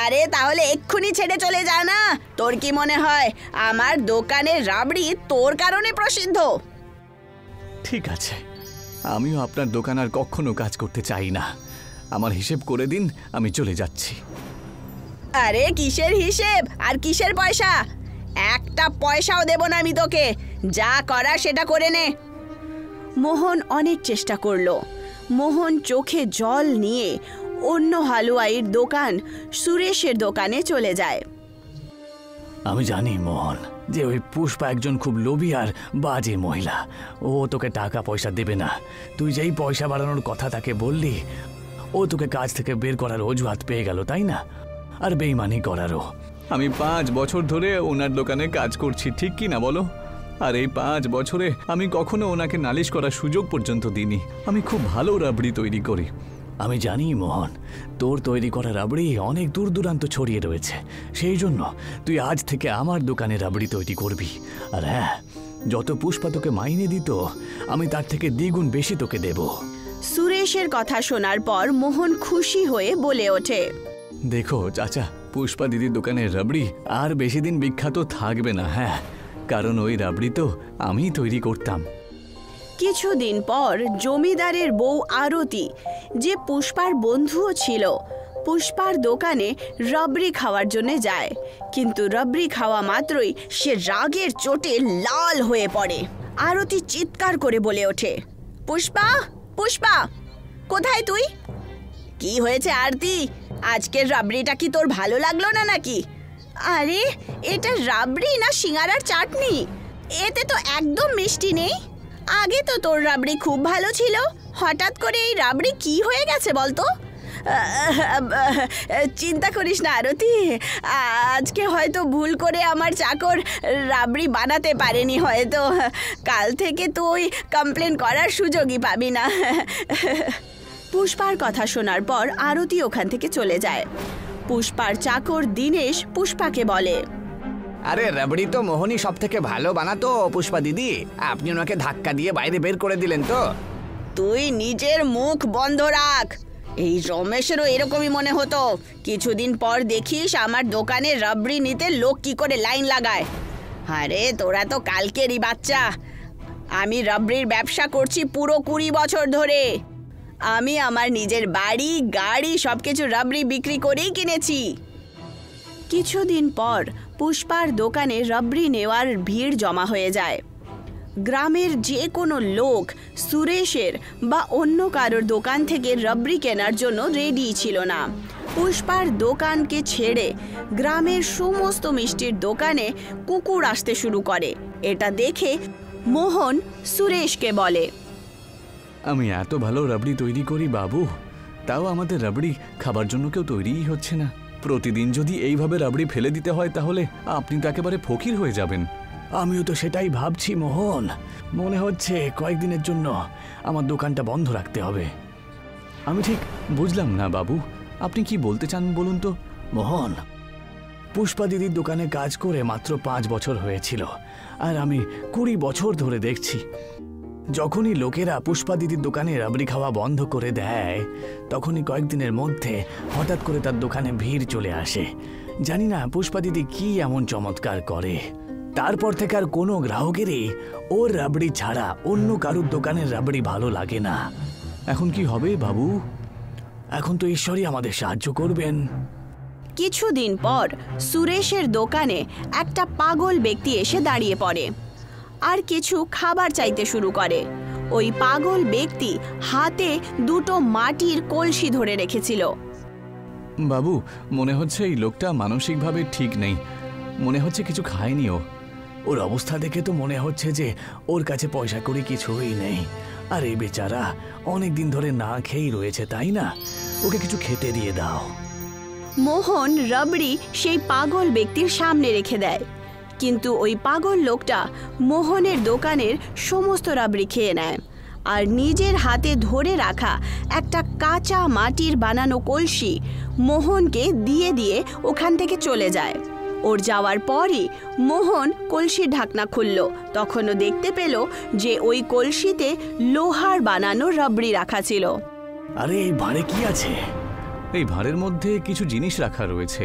আরে তাহলে এক্ষুনি ছেড়ে চলে যা না। তোর কি মনে হয় আমার দোকানের রাবড়ি তোর কারণে প্রসিদ্ধ? ঠিক আছে, আমিও আপনার দোকান আর কখনো কাজ করতে চাই না। আমার হিসেব করে দিন, আমি চলে যাচ্ছি। আরে কিসের হিসেব আর কিসের পয়সা? একটা পয়সাও দেব না আমি তোকে। যা করা সেটা করে নে। মোহন অনেক চেষ্টা করলো। মোহন চোখে জল নিয়ে অন্য হালুয়াইয়ের দোকান সুরেশের দোকানে চলে যায়। আমি জানি মোহন যে ওই পুষ্পা একজন খুব লোভী আর বাজে মহিলা। ও তোকে টাকা পয়সা দেবে না। তুই যেই পয়সা বাড়ানোর কথা তাকে বললি, ও তোকে কাজ থেকে বের করার অজুহাত পেয়ে গেল, তাই না? আর বেইমানি করারও। আমি 5 বছর ধরে ওনার দোকানে কাজ করছি, ঠিক কি না বলো? আর এই 5 বছরে আমি কখনো ওনাকে নালিশ করার সুযোগ পর্যন্ত দিইনি। আমি খুব ভালো রাবড়ি তৈরি করি। আমি জানি মোহন, তোর তৈরি করা রাবড়ি অনেক দূর দূরান্ত ছড়িয়ে রয়েছে। সেই জন্য তুই আজ থেকে আমার দোকানে রাবড়ি তৈরি করবি। আর হ্যাঁ, যত পুষ্পা তোকে মাইনে দিত আমি তার থেকে দ্বিগুণ বেশি তোকে দেব। সুরেশের কথা শোনার পর মোহন খুশি হয়ে বলে ওঠে, দেখো চাচা, পুষ্পা দিদির দোকানের রাবড়ি আর বেশি দিন বিখ্যাত থাকবে না। হ্যাঁ, কারণ ওই রাবড়ি তো আমি তৈরি করতাম। কিছুদিন পর জমিদারের বউ আরতি, যে পুষ্পার বন্ধুও ছিল, পুষ্পার দোকানে রাবড়ি খাওয়ার জন্য যায়। কিন্তু রাবড়ি খাওয়া মাত্রই সে রাগের চোটে লাল হয়ে পড়ে। আরতি চিৎকার করে বলে ওঠে, পুষ্পা, পুষ্পা, কোথায় তুই? কি হয়েছে আরতি? আজকের রাবড়িটা কি তোর ভালো লাগলো না নাকি? আরে এটা রাবড়ি না সিঙ্গারার চাটনি? এতে তো একদম মিষ্টি নেই। আগে তো তোর রাবড়ি খুব ভালো ছিল, হঠাৎ করে এই রাবড়ি কি হয়ে গেছে বলতো? চিন্তা করিস না আরতি, আজকে হয়তো ভুল করে আমার চাকর রাবড়ি বানাতে পারেনি। হয়তো কাল থেকে তুই কমপ্লেন করার সুযোগই পাবি না। পুষ্পার কথা শোনার পর আরতি ওখান থেকে চলে যায়। পুষ্পার চাকর দীনেশ পুষ্পাকে বলে, আরে রাবড়ি তো মোহনই সব থেকে ভালো বানাতো পুষ্পা দিদি। আপনি ওনাকে ধাক্কা দিয়ে বাইরে বের করে দিলেন তো? তুই নিজের মুখ বন্ধ রাখ। এই রমেশেরও এরকমই মনে হতো। কিছুদিন পর দেখিস আমার দোকানে রাবড়ি নিতে লোক কি করে লাইন লাগায়। আরে তোরা তো কালকেরই বাচ্চা। আমি রাবড়ির ব্যবসা করছি পুরো 20 বছর ধরে। আমি আমার নিজের বাড়ি, গাড়ি সবকিছু রাবড়ি বিক্রি করেই কিনেছি। কিছুদিন পর পুষ্পার দোকানে রাবড়ি নেওয়ার ভিড় জমা হয়ে যায়। গ্রামের যে কোনো লোক সুরেশের বা অন্য কারোর দোকান থেকে রাবড়ি কেনার জন্য রেডি ছিল না। পুষ্পার দোকানকে ছেড়ে গ্রামের সমস্ত মিষ্টির দোকানে কুকুর আসতে শুরু করে। এটা দেখে মোহন সুরেশকে বলে, আমি এত ভালো রাবড়ি তৈরি করি বাবু, তাও আমাদের রাবড়ি খাবার জন্য কেউ তৈরিই হচ্ছে না। প্রতিদিন যদি এইভাবে রাবড়ি ফেলে দিতে হয় তাহলে আপনি তো একেবারে ফকির হয়ে যাবেন। আমিও তো সেটাই ভাবছি মোহন। মনে হচ্ছে কয়েকদিনের জন্য আমার দোকানটা বন্ধ রাখতে হবে। আমি ঠিক বুঝলাম না বাবু, আপনি কি বলতে চান বলুন তো? মোহন, পুষ্পা দিদির দোকানে কাজ করে মাত্র 5 বছর হয়েছিল, আর আমি 20 বছর ধরে দেখছি যখনই লোকেরা পুষ্পা দিদির দোকানে রাবড়ি খাওয়া বন্ধ করে দেয়, তখনই কয়েকদিনের মধ্যে হঠাৎ করে তার দোকানে ভিড় চলে আসে। জানি না পুষ্পা দিদি কি এমন চমৎকার করে, তারপর থেকে আর কোনো গ্রাহকেরই ওর রাবড়ি ছাড়া অন্য কারুর দোকানের রাবড়ি ভালো লাগে না। এখন কি হবে বাবু? এখন তো ঈশ্বরই আমাদের সাহায্য করবেন। কিছুদিন পর সুরেশের দোকানে একটা পাগল ব্যক্তি এসে দাঁড়িয়ে পড়ে আর কিছু খাবার চাইতে শুরু করে। ওই পাগল ব্যক্তি হাতে 2টো মাটির কলসি ধরে রেখেছিল। বাবু, মনে হচ্ছে এই লোকটা মানসিকভাবে ঠিক নেই, মনে হচ্ছে কিছু খায়নি ও। ওর অবস্থা দেখে তো মনে হচ্ছে যে ওর কাছে পয়সা করি কিছুই নেই, আর এই বেচারা অনেক দিন ধরে না খেয়েই রয়েছে, তাই না? ওকে কিছু খেতে দিয়ে দাও। মোহন রাবড়ি সেই পাগল ব্যক্তির সামনে রেখে দেয়, কিন্তু ওই পাগল লোকটা মোহনের দোকানের সমস্ত রাবড়ি খেয়ে নেয় আর নিজের হাতে ধরে রাখা একটা কাঁচা মাটির বানানো কলসি মোহনকে দিয়ে দিয়ে ওখান থেকে চলে যায়। ওর যাওয়ার পরই মোহন কলসির ঢাকনা খুলল, তখনও দেখতে পেল যে ওই কলসিতে লোহার বানানো রাবড়ি রাখা ছিল। আরে এই ভাঁড়ে কি আছে? এই ভাঁড়ের মধ্যে কিছু জিনিস রাখা রয়েছে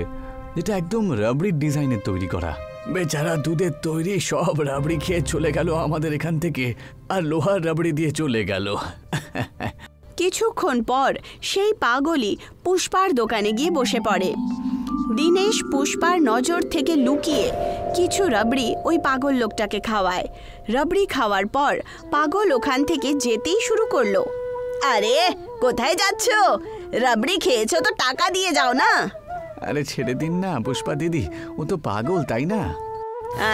যেটা একদম রাবড়ির ডিজাইনের তৈরি করা। বেচারা দুধের তৈরি সব রাবড়ি খেয়ে চলে গেল আমাদের এখান থেকে, আর লোহার রাবড়ি দিয়ে চলে গেল। কিছুক্ষণ পর সেই পাগলই পুষ্পার দোকানে গিয়ে বসে পড়ে। দিনেশ পুষ্পার নজর থেকে লুকিয়ে কিছু রাবড়ি ওই পাগল লোকটাকে খাওয়ায়। রাবড়ি খাওয়ার পর পাগল ওখান থেকে যেতেই শুরু করলো। আরে কোথায় যাচ্ছ? রাবড়ি খেয়েছো তো টাকা দিয়ে যাও না। আরে ছেড়ে দিন না পুষ্পা দিদি, ও তো পাগল, তাই না?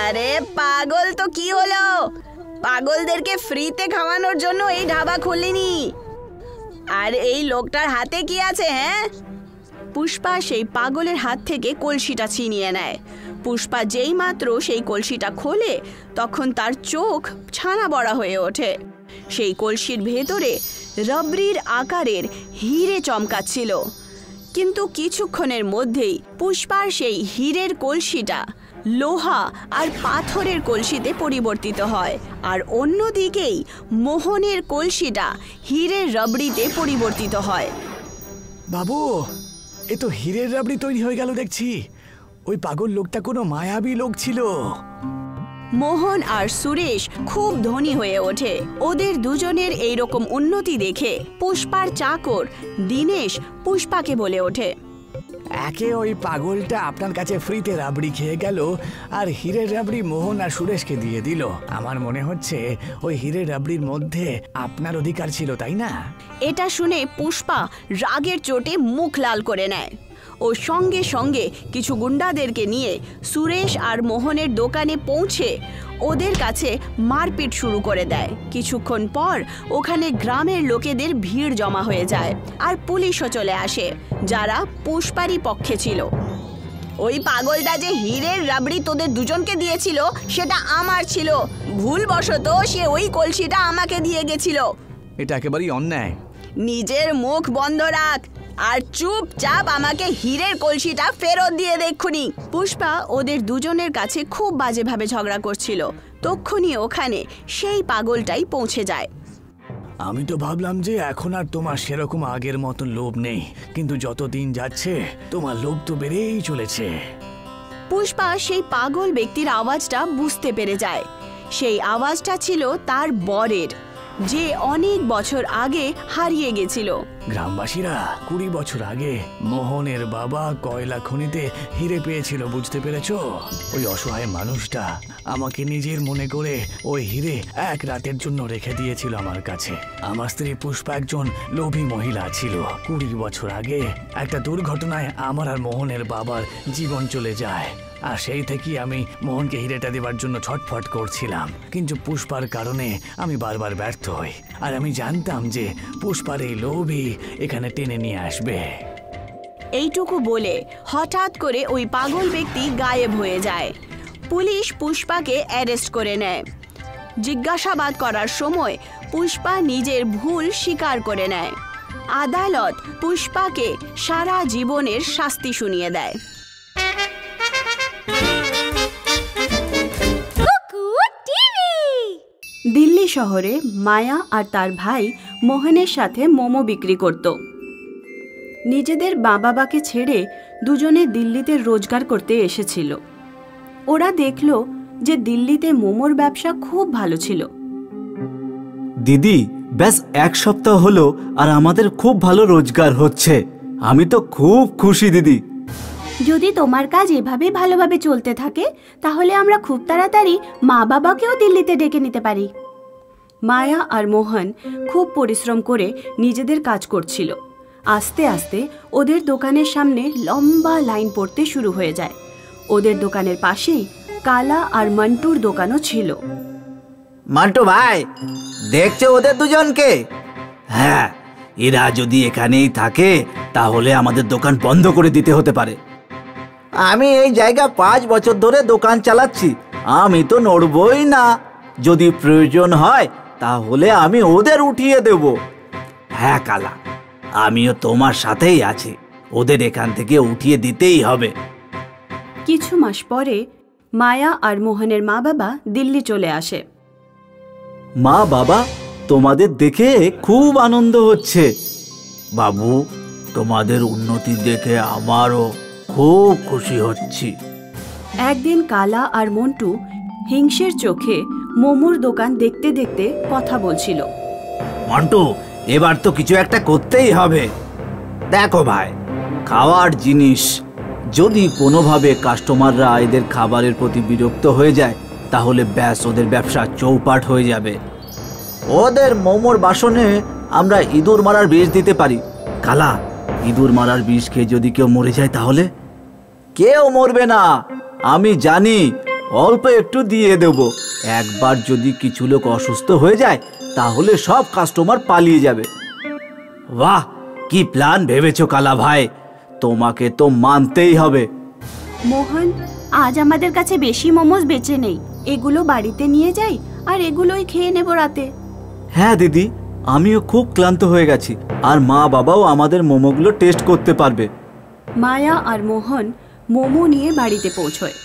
আরে পাগল তো কি হলো, পাগলদেরকে ফ্রিতে খাওয়ানোর জন্য এই ধাবা খুলিনি। আর এই লোকটার হাতে কি আছে? হ্যাঁ, পুষ্পা সেই পাগলের হাত থেকে কলসিটা ছিনিয়ে নেয়। পুষ্পা যেই মাত্র সেই কলসিটা খোলে তখন তার চোখ ছানা বড়া হয়ে ওঠে। সেই কলসির ভেতরে রাবড়ির আকারের হিরে চমকাচ্ছিল, কিন্তু কিছুক্ষণের মধ্যেই পুষ্পার সেই হীরের কলসিটা লোহা আর পাথরের কলসিতে পরিবর্তিত হয়, আর অন্যদিকেই মোহনের কলসিটা হীরের রাবড়িতে পরিবর্তিত হয়। বাবু, এ তো হীরের রাবড়ি তৈরি হয়ে গেল দেখছি। ওই পাগল লোকটা কোনো মায়াবী লোক ছিল। মোহন আর সুরেশ খুব ধনী হয়ে ওঠে। ওদের দুজনের এইরকম উন্নতি দেখে পুষ্পার চাকর দিনেশ পুষ্পাকে বলে ওঠে, একে ওই পাগলটা আপনার কাছে ফ্রিতে রাবড়ি খেয়ে গেল, আর হীরের রাবড়ি মোহন আর সুরেশকে দিয়ে দিল। আমার মনে হচ্ছে ওই হীরের রাবড়ির মধ্যে আপনার অধিকার ছিল, তাই না? এটা শুনে পুষ্পা রাগের চোটে মুখ লাল করে নেয়। ও সঙ্গে সঙ্গে কিছু গুন্ডাদেরকে নিয়ে সুরেশ আর মোহনের দোকানে পৌঁছে ওদের কাছে মারপিট শুরু করে দেয়। কিছুক্ষণ পর ওখানে গ্রামের লোকেদের ভিড় জমা হয়ে যায় আর পুলিশও চলে আসে, যারা পুষ্পারই পক্ষে ছিল। ওই পাগলটা যে হীরের রাবড়ি তোদের দুজনকে দিয়েছিল সেটা আমার ছিল, ভুলবশত সে ওই কলসিটা আমাকে দিয়ে গেছিল। এটা একেবারেই অন্যায়। নিজের মুখ বন্ধ রাখ আর চুপচাপ আমাকে হীরের কলসিটা ফেরত দিয়ে দেখুনি। পুষ্পা ওদের দুজনের কাছে খুব বাজেভাবে ঝগড়া করছিল, তক্ষুনি ওখানে সেই পাগলটাই পৌঁছে যায়। আমি তো ভাবলাম যে এখন আর তোমার সেরকম আগের মতো লোভ নেই, কিন্তু যত দিন যাচ্ছে তোমার লোভ তো বেড়েই চলেছে। পুষ্পা সেই পাগল ব্যক্তির আওয়াজটা বুঝতে পেরে যায়। সেই আওয়াজটা ছিল তার বরের, যে অনেক বছর আগে হারিয়ে গেছিল। গ্রামবাসীরা 20 বছর আগে মোহনের বাবা কয়লা খনিতে হিরে পেয়েছিল, বুঝতে পেরেছো? ওই অসহায় মানুষটা আমাকে নিজের মনে করে ওই হিরে এক রাতের জন্য রেখে দিয়েছিল আমার কাছে। আমার স্ত্রী পুষ্পা একজন লোভী মহিলা ছিল। 20 বছর আগে একটা দুর্ঘটনায় আমার আর মোহনের বাবার জীবন চলে যায়, আর সেই থেকেই আমি মোহনকে হিরেটা দেবার জন্য ছটফট করছিলাম, কিন্তু পুষ্পার কারণে আমি বারবার ব্যর্থ হই। আর আমি জানতাম যে পুষ্পার এই লোভই এখানে টেনে নিয়ে আসবে। এইটুকু বলে হঠাৎ করে ওই পাগল ব্যক্তি গায়েব হয়ে যায়। পুলিশ পুষ্পাকে অ্যারেস্ট করে নেয়। জিজ্ঞাসাবাদ করার সময় পুষ্পা নিজের ভুল স্বীকার করে নেয়। আদালত পুষ্পাকে সারা জীবনের শাস্তি শুনিয়ে দেয়। দিল্লি শহরে মায়া আর তার ভাই মোহনের সাথে মোমো বিক্রি করত। নিজেদের বাবাকে ছেড়ে দুজনে দিল্লিতে রোজগার করতে এসেছিল। ওরা দেখল যে দিল্লিতে মোমোর ব্যবসা খুব ভালো ছিল। দিদি, ব্যাস 1 সপ্তাহ হলো আর আমাদের খুব ভালো রোজগার হচ্ছে। আমি তো খুব খুশি দিদি। যদি তোমার কাজ এভাবে ভালোভাবে চলতে থাকে তাহলে আমরা খুব তাড়াতাড়ি মা বাবাকেও দিল্লিতে ডেকে নিতে পারি। মায়া আর মোহন খুব পরিশ্রম করে নিজেদের কাজ করছিল। আস্তে আস্তে ওদের দোকানের সামনে লম্বা লাইন পড়তে শুরু হয়ে যায়। ওদের দোকানের পাশেই কালা আর মন্টুর দোকানও ছিল। মান্টু ভাই, দেখছো ওদের দুজনকে? হ্যাঁ, এরা যদি এখানেই থাকে তাহলে আমাদের দোকান বন্ধ করে দিতে হতে পারে। আমি এই জায়গা 5 বছর ধরে দোকান চালাচ্ছি, আমি তো নড়বই না। যদি প্রয়োজন হয় তাহলে আমি ওদের উঠিয়ে দেব। হ্যাঁ কালা, আমিও তোমার সাথেই আছি, ওদের এখান থেকে উঠিয়ে দিতেই হবে। কিছু মাস পরে মায়া আর মোহনের মা বাবা দিল্লি চলে আসে। মা বাবা, তোমাদের দেখে খুব আনন্দ হচ্ছে। বাবু, তোমাদের উন্নতি দেখে আমারও খুব খুশি হচ্ছি। একদিন কালা আর মন্টু হিংসের চোখে মোমোর দোকান দেখতে দেখতে কথা বলছিল। মন্টু, এবার তো কিছু একটা করতেই হবে। দেখো ভাই, খাওয়ার জিনিস, যদি কোনোভাবে কাস্টমাররা এদের খাবারের প্রতি বিরক্ত হয়ে যায় তাহলে ব্যাস ওদের ব্যবসা চৌপাট হয়ে যাবে। ওদের মোমোর বাসনে আমরা ইঁদুর মারার বিষ দিতে পারি। কালা, ইঁদুর মারার বিষ খেয়ে যদি কেউ মরে যায় তাহলে? কেউ মরবে না, আমি জানি। অল্প একটু দিয়ে দেব। একবার যদি কিছু লোক অসুস্থ হয়ে যায় তাহলে সব কাস্টমার পালিয়ে যাবে। বাহ, কি প্ল্যান ভেবেছো কালা ভাই, তোমাকে তো মানতেই হবে। মোহন, আজ আমাদের কাছে বেশি মোমোস বেঁচে নেই, এগুলো বাড়িতে নিয়ে যাই আর এগুলোই খেয়ে নেব রাতে। হ্যাঁ দিদি, আমিও খুব ক্লান্ত হয়ে গেছি, আর মা বাবাও আমাদের মোমোগুলো টেস্ট করতে পারবে। মায়া আর মোহন মোমো নিয়ে বাড়িতে পৌঁছয়।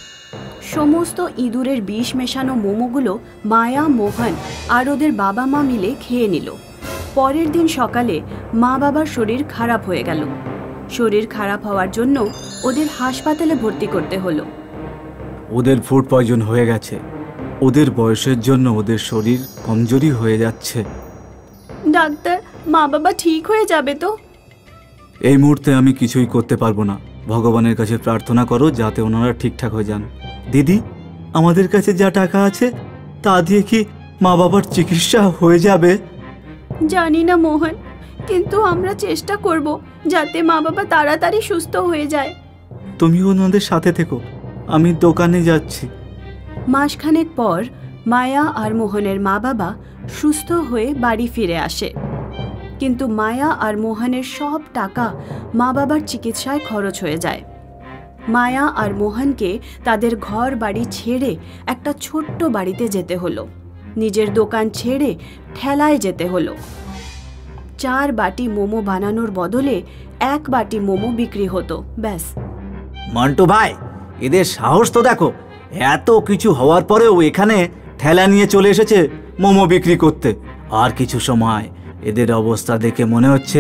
সমস্ত ইঁদুরের বিষ মেশানো মোমোগুলো মায়া, মোহন আর ওদের বাবা মা মিলে খেয়ে নিল। পরের দিন সকালে মা বাবার শরীর খারাপ হয়ে গেল। শরীর খারাপ হওয়ার জন্য ওদের হাসপাতালে ভর্তি করতে হলো। ওদের ফুড পয়জন হয়ে গেছে। ওদের বয়সের জন্য ওদের শরীর কমজোরি হয়ে যাচ্ছে। ডাক্তার, মা বাবা ঠিক হয়ে যাবে তো? এই মুহূর্তে আমি কিছুই করতে পারবো না। ভগবানের কাছে প্রার্থনা করো যাতে ওনারা ঠিকঠাক হয়ে যান। দিদি, আমাদের কাছে যা টাকা আছে তা দিয়ে কি মা বাবার চিকিৎসা হয়ে যাবে? জানি না মোহন, কিন্তু আমরা চেষ্টা করব যাতে মা বাবা তাড়াতাড়ি সুস্থ হয়ে যায়। তুমি ওনাদের সাথে থেকো, আমি দোকানে যাচ্ছি। মাসখানেক পর মায়া আর মোহনের মা বাবা সুস্থ হয়ে বাড়ি ফিরে আসে। কিন্তু মায়া আর মোহনের সব টাকা মা বাবার চিকিৎসায় খরচ হয়ে যায়। মায়া আর মোহনকে তাদের ঘর বাড়ি ছেড়ে একটা ছোট্ট বাড়িতে যেতে হলো। নিজের দোকান ছেড়ে ঠেলায় যেতে হলো। 4 বাটি মোমো বানানোর বদলে 1 বাটি মোমো বিক্রি হতো, ব্যাস। মন্টু ভাই, এদের সাহস তো দেখো, এত কিছু হওয়ার পরেও এখানে ঠেলা নিয়ে চলে এসেছে মোমো বিক্রি করতে। আর কিছু সময় এদের অবস্থা দেখে মনে হচ্ছে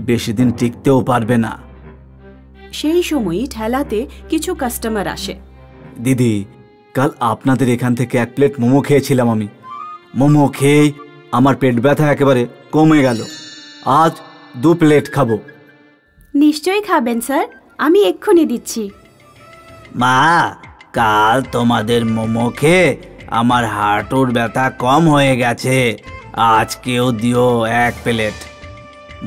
বেশি দিন টিকতেও পারবে না। সেই সময়ই ঠেলাতে কিছু কাস্টমার আসে। দিদি, কাল আপনাদের এখান থেকে 1 প্লেট মোমো খেয়েছিলাম আমি। মোমো খেয়েই আমার পেট ব্যথা একেবারে কমে গেল। আজ 2 প্লেট খাবো। নিশ্চয়ই খাবেন স্যার, আমি এক্ষুনি দিচ্ছি। মা, কাল তোমাদের মোমো খেয়ে আমার হাঁটুর ব্যথা কম হয়ে গেছে, আজকেও দিও 1 প্লেট।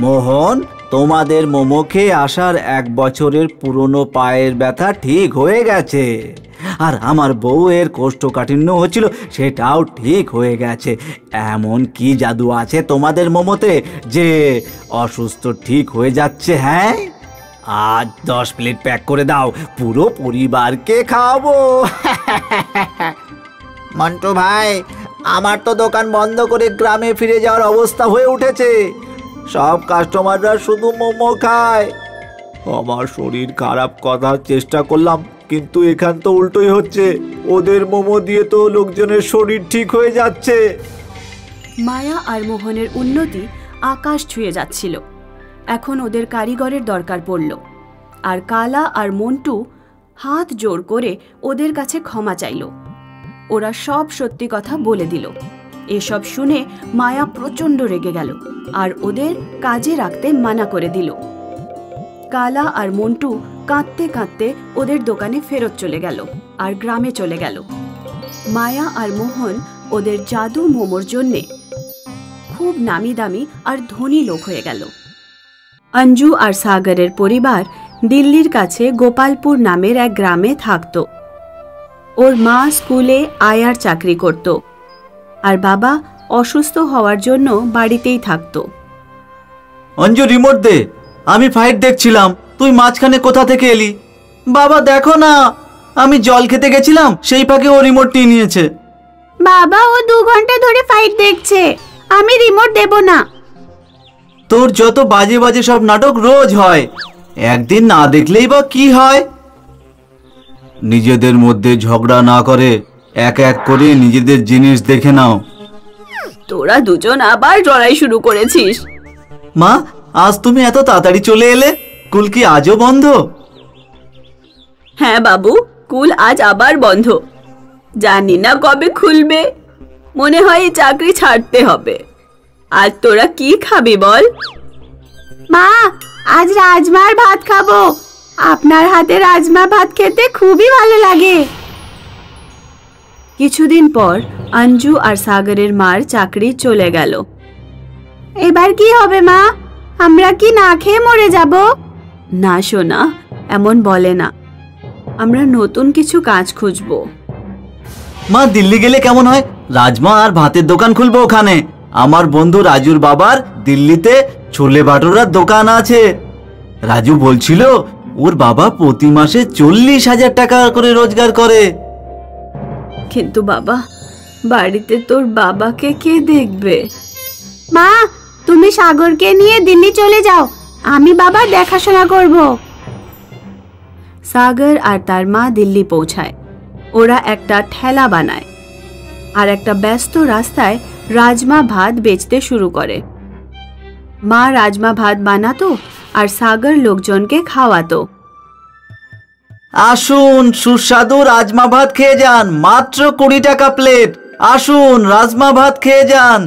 মোহন, তোমাদের মোমো খেয়ে আসার 1 বছরের পুরনো পায়ের ব্যথা ঠিক হয়ে গেছে, আর আমার বউয়ের কোষ্ঠকাঠিন্য হচ্ছিল সেটাও ঠিক হয়ে গেছে। এমন কি জাদু আছে তোমাদের মোমোতে যে অসুস্থ ঠিক হয়ে যাচ্ছে? হ্যাঁ, আজ 10 প্লেট প্যাক করে দাও, পুরো পরিবারকে খাওয়াবো। মন্টু ভাই, আমার তো দোকান বন্ধ করে গ্রামে ফিরে যাওয়ার অবস্থা হয়ে উঠেছে। সব কাস্টমাররা শুধু মোমো খায়। আমার শরীর খারাপ করার চেষ্টা করলাম, কিন্তু এখান তো উল্টোই হচ্ছে। ওদের মোমো দিয়ে তো লোকজনের শরীর ঠিক হয়ে যাচ্ছে। মায়া আর মোহনের উন্নতি আকাশ ছুঁয়ে যাচ্ছিল। এখন ওদের কারিগরের দরকার পড়ল। আর কালা আর মন্টু হাত জোড় করে ওদের কাছে ক্ষমা চাইল। ওরা সব সত্যি কথা বলে দিল। এসব শুনে মায়া প্রচণ্ড রেগে গেল আর ওদের কাজে রাখতে মানা করে দিল। কালা আর মন্টু কাঁদতে কাঁদতে ওদের দোকানে ফেরত চলে গেল আর গ্রামে চলে গেল। মায়া আর মোহন ওদের জাদু মোমোর জন্যে খুব নামি দামি আর ধনী লোক হয়ে গেল। অঞ্জু আর সাগরের পরিবার দিল্লির কাছে গোপালপুর নামের এক গ্রামে থাকত। ওর মা স্কুলে আয়ার চাকরি করত আর বাবা অসুস্থ হওয়ার জন্য বাড়িতেই থাকত। অঞ্জু, রিমোট দে, আমি ফাইট দেখছিলাম, তুই মাঝখানে কোথা থেকে এলি? বাবা দেখো না, আমি জল খেতে গেছিলাম, সেই ফাঁকে ও রিমোট নিয়ে নিয়েছে। বাবা, ও 2 ঘন্টা ধরে ফাইট দেখছে, আমি রিমোট দেব না। তোর যত বাজে বাজে সব নাটক রোজ হয়, একদিন না দেখলেই বা কি হয়? নিজেদের মধ্যে ঝগড়া না করে এক এক করে নিজেদের জিনিস দেখে নাও। তোরা দুজন আবার লড়াই শুরু করেছিস। মা, আজ তুমি এত তাড়াতাড়ি চলে এলে? স্কুল কি আজও বন্ধ? হ্যাঁ বাবু, স্কুল আজ আবার বন্ধ। জানি না কবে খুলবে। মনে হয় এই চাকরি ছাড়তে হবে। আজ তোরা কি খাবি বল? মা, আজ রাজমার ভাত খাবো। আপনার হাতে রাজমা ভাত খেতে খুবই ভালো লাগে। কিছুদিন পর অঞ্জু আর সাগরের মার চাকরি চলে গেল। এবার কি হবে মা? আমরা কি না খেয়ে মরে যাব? না সোনা, এমন বলে না। আমরা নতুন কিছু কাজ খুঁজবো। মা, দিল্লি গেলে কেমন হয়? রাজমা আর ভাতের দোকান খুলবো ওখানে। আমার বন্ধু রাজুর বাবার দিল্লিতে ছোলে ভাটুরার দোকান আছে। রাজু বলছিল ওর বাবা প্রতি মাসে 40,000 টাকা করে রোজগার করে। কিন্তু বাবা, বাড়িতে তোর বাবাকে কে দেখবে? মা, তুমি সাগরকে নিয়ে দিল্লি চলে যাও, আমি বাবার দেখাশোনা করব। সাগর আর তার মা দিল্লি পৌঁছায়। ওরা একটা ঠেলা বানায় আর একটা ব্যস্ত রাস্তায় রাজমা ভাত বেচতে শুরু করে। মা রাজমা ভাত বানাতো আর সাগর লোকজনকে খাওয়াতো। আসুন, সুস্বাদু রাজমা ভাত খেয়ে যান, মাত্র 20 টাকা প্লেট। আসুন, রাজমা ভাত খেয়ে যান।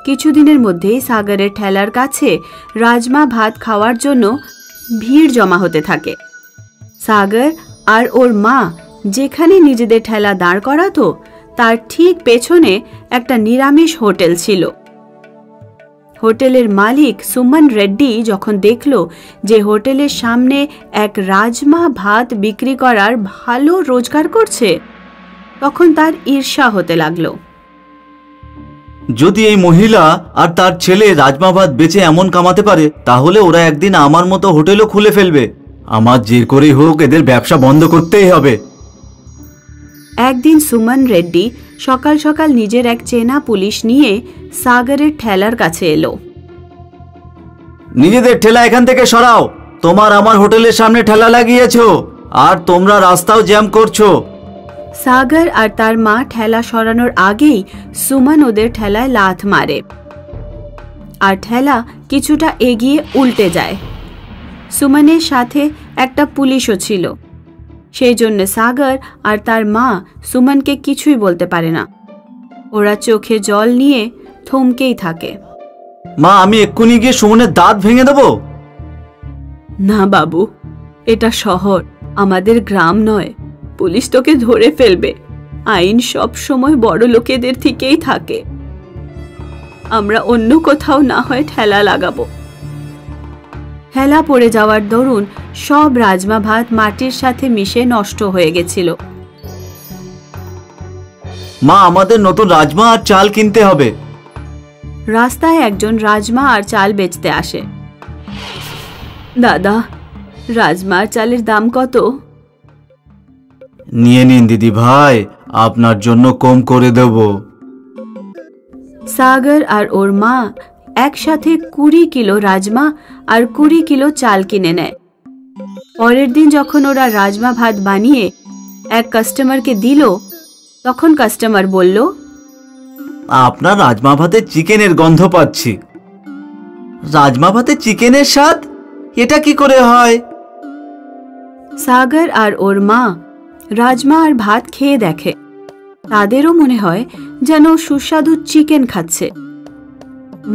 কিছুদিনের মধ্যেই সাগরের ঠেলার কাছে রাজমা ভাত খাওয়ার জন্য ভিড় জমা হতে থাকে। সাগর আর ওর মা যেখানে নিজেদের ঠেলা দাঁড় করাতো তার ঠিক পেছনে একটা নিরামিষ হোটেল ছিল। হোটেলের মালিক সুমন রেড্ডি যখন দেখল যে হোটেলের সামনে এক রাজমা ভাত বিক্রি করার ভালো রোজগার করছে, তখন তার ঈর্ষা হতে লাগলো। যদি এই মহিলা আর তার ছেলে রাজমা ভাত বেচে এমন কামাতে পারে, তাহলে ওরা একদিন আমার মতো হোটেলও খুলে ফেলবে। আমার যে করেই হোক এদের ব্যবসা বন্ধ করতেই হবে। একদিন সুমন রেড্ডি সকাল সকাল নিজের এক চেনা পুলিশ নিয়ে সাগরের ঠেলার কাছে এলো। নিজেদের ঠেলা এখান থেকে সরাও, তোমার আমার হোটেলের সামনে ঠেলা লাগিয়েছো আর তোমরা রাস্তাও জ্যাম করছো। সাগর আর তার মা ঠেলা সরানোর আগেই সুমন ওদের ঠেলায় লাথ মারে আর ঠেলা কিছুটা এগিয়ে উল্টে যায়। সুমনের সাথে একটা পুলিশও ছিল, সেই জন্য সাগর আর তার মা সুমনকে কিছুই বলতে পারে না। ওরা চোখে জল নিয়ে থমকেই থাকে। মা, আমি এক্ষুনি গিয়ে সুমনের দাঁত ভেঙে দেবো। না বাবু, এটা শহর, আমাদের গ্রাম নয়। পুলিশ তোকে ধরে ফেলবে। আইন সব সময় বড় লোকেদের থেকেই থাকে। আমরা অন্য কোথাও না হয় ঠেলা লাগাবো। ঠেলা পড়ে যাওয়ার দরুন সব রাজমা ভাত মাটির সাথে মিশে নষ্ট হয়ে গেছিল। মা, আমাদের নতুন রাজমা আর চাল কিনতে হবে। রাস্তায় একজন রাজমা আর চাল বেচতে আসে। দাদা, রাজমার চালের দাম কত? নিয়ে নিন দিদি ভাই, আপনার জন্য কম করে দেব। সাগর আর ওর মা একসাথে 20 কিলো রাজমা আর 20 কিলো চাল কিনে নেয়। পরের দিন যখন ওরা রাজমা ভাত বানিয়ে এক কাস্টমারকে দিল, তখন কাস্টমার বলল, আপনার রাজমা ভাতে চিকেনের গন্ধ পাচ্ছি। রাজমা ভাতে চিকেনের স্বাদ? এটা কি করে হয়? সাগর আর ওর মা রাজমা আর ভাত খেয়ে দেখে। তাদেরও মনে হয় যেন সুস্বাদু চিকেন খাচ্ছে।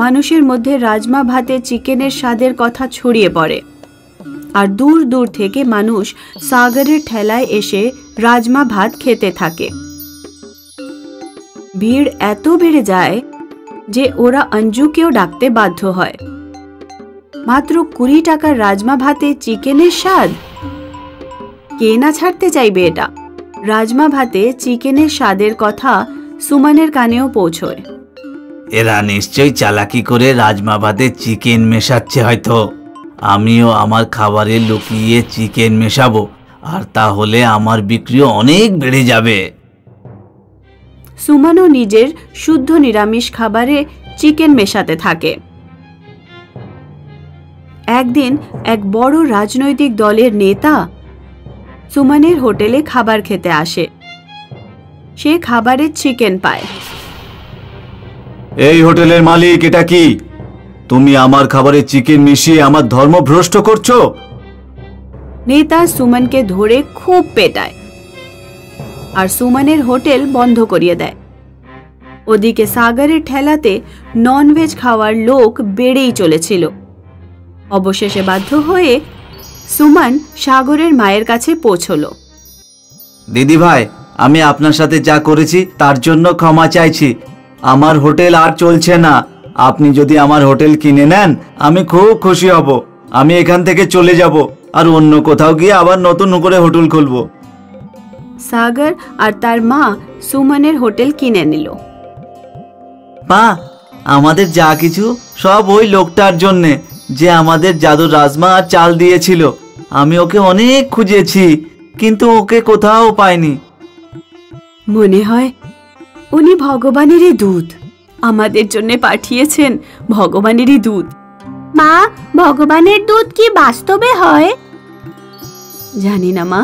মানুষের মধ্যে রাজমা ভাতে চিকেনের স্বাদের কথা ছড়িয়ে পড়ে, আর দূর দূর থেকে মানুষ সাগরের ঠেলায় এসে রাজমা ভাত খেতে থাকে। ভিড় এত বেড়ে যায় যে ওরা অঞ্জুকেও ডাকতে বাধ্য হয়। মাত্র 20 টাকার রাজমা ভাতে চিকেনের স্বাদ, কে না ছাড়তে চাইবে এটা? রাজমা ভাতে চিকেনের স্বাদের কথা সুমনের কানেও পৌঁছয়। এরা নিশ্চয়ই চালাকি করে রাজমা ভাতে চিকেন মেশাচ্ছে হয়তো। আমিও আমার খাবারে লুকিয়ে চিকেন মেশাবো, আর তাহলে আমার বিক্রিও অনেক বেড়ে যাবে। সুমনও নিজের শুদ্ধ নিরামিষ খাবারে চিকেন মেশাতে থাকে। একদিন এক বড় রাজনৈতিক দলের নেতা সুমনের হোটেলে খাবার খেতে আসে। সে খাবারে চিকেন পায়। এই হোটেলের মালিক, এটা কি? তুমি আমার খাবারে চিকেন মিশিয়ে আমার ধর্ম ভ্রষ্ট করছো। নেতা সুমনকে ধরে খুব পেটায় আর সুমনের হোটেল বন্ধ করিয়ে দেয়। ওদিকে সাগরের ঠেলাতে ননভেজ খাওয়ার লোক বেড়েই চলেছিল। অবশেষে বাধ্য হয়ে সুমন সাগরের মায়ের কাছে পৌঁছলো। দিদি ভাই, আমি আপনার সাথে যা করেছি তার জন্য ক্ষমা চাইছি। আমার হোটেল আর চলছে না। আপনি যদি আমার হোটেল কিনে নেন, আমি খুব খুশি হব। আমি এখান থেকে চলে যাব আর অন্য কোথাও গিয়ে আবার নতুন করে হোটেল খুলব। সাগর আর তার মা সুমনের হোটেল কিনে নিল। মা, আমাদের যা কিছু সব ওই লোকটার জন্যে, যে আমাদের জাদুর রাজমা আর চাল দিয়েছিল। আমি ওকে অনেক খুঁজেছি, কিন্তু ওকে কোথাও পাইনি। মনে হয় উনি ভগবানেরই দূত, আমাদের জন্য পাঠিয়েছেন ভগবানেরই দূত। মা, ভগবানের দূত কি বাস্তবে হয়? জানি না মা,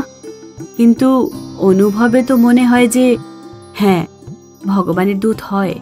কিন্তু অনুভবে তো মনে হয় যে হ্যাঁ, ভগবানের দূত হয়।